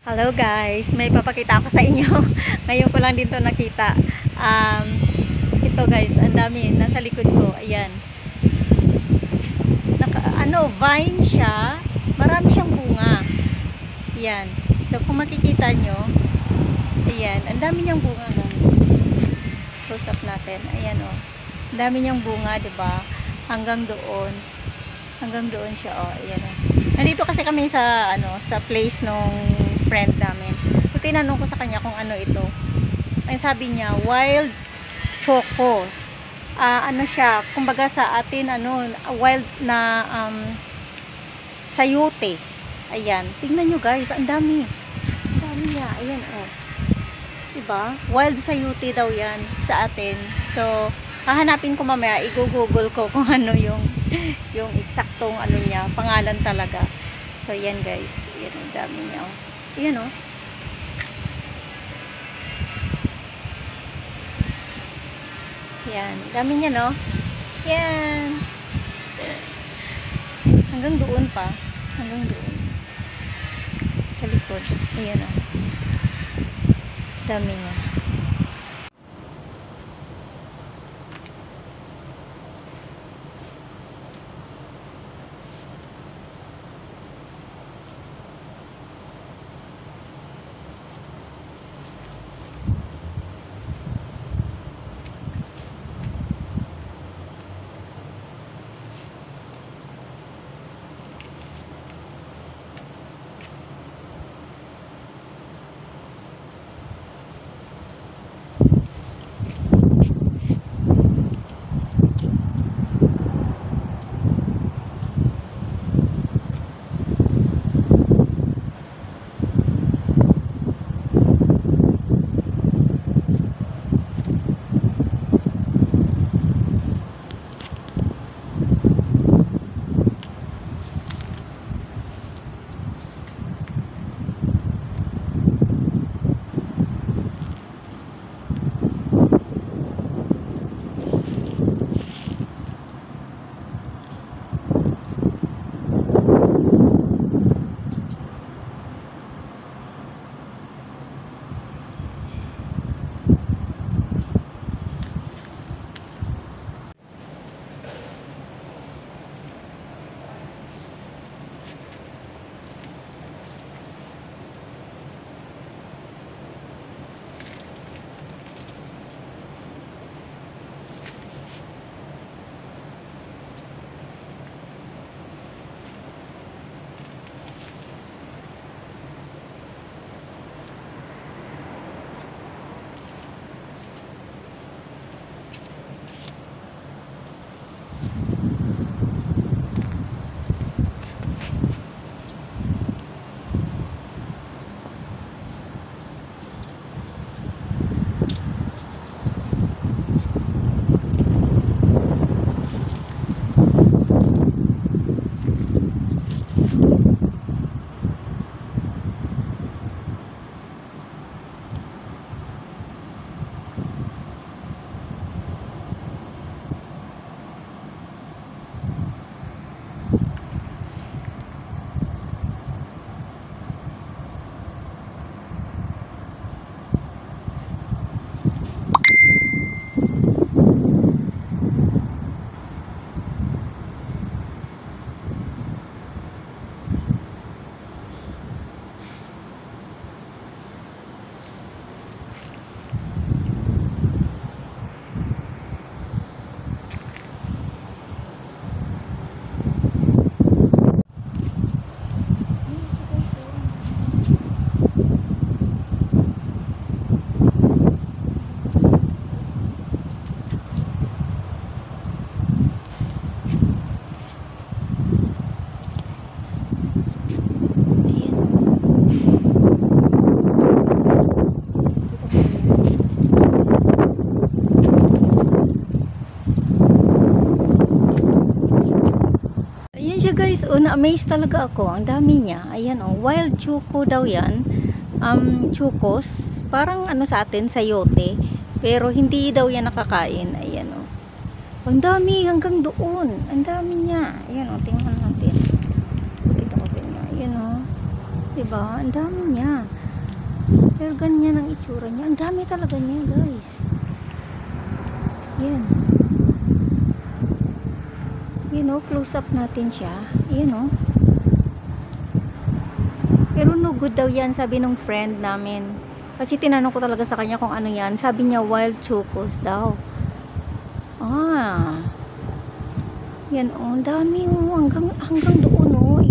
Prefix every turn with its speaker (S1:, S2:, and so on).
S1: Hello guys, may papakita ako sa inyo. Ngayon ko lang dito nakita. Ito guys, ang dami nasa likod ko. Ayan. Vine siya. Marami siyang bunga. Ayan. So kung makikita nyo, ayan, ang dami niyang bunga guys. Close up natin. Ayan oh. Ang dami niyang bunga, 'di ba? Hanggang doon. Hanggang doon siya oh. Ayan oh. Nandito kasi kami sa sa place nung friend namin. So tinanong ko sa kanya kung ano ito. Ay sabi niya, wild choco. Ano siya, kumbaga sa atin wild na sayote. Ayan, tingnan nyo guys, ang dami. Ang dami niya. Ayan oh. Diba? Wild sayote daw 'yan sa atin. So hahanapin ko mamaya, i-google ko kung ano yung eksaktong niya, pangalan talaga. So yan guys, yan ang dami niya oh. Yan oh. Yan, dami niya no. Yan. Hanggang doon pa, hanggang doon. Sa likod. Ayan oh. Dami niya. Guys, na-amaze talaga ako. Ang dami niya. Ayan oh, wild choco daw 'yan. Chocos, parang sa atin sayote, pero hindi daw 'yan nakakain. Ayan oh. Ang dami hanggang doon. Ang dami niya. Ayan oh, tingnan natin. Kita ko sa inyo. Ayan oh. 'Di ba? Ang dami niya. Pero ganyan ang itsura niya. Ang dami talaga niya, guys. Yan. Yan o, close up natin siya. Yan o. Pero no good daw yan, sabi nung friend namin. Kasi tinanong ko talaga sa kanya kung ano yan. Sabi niya wild chocos daw. Ah. Yan o, ang dami o. Hanggang doon o.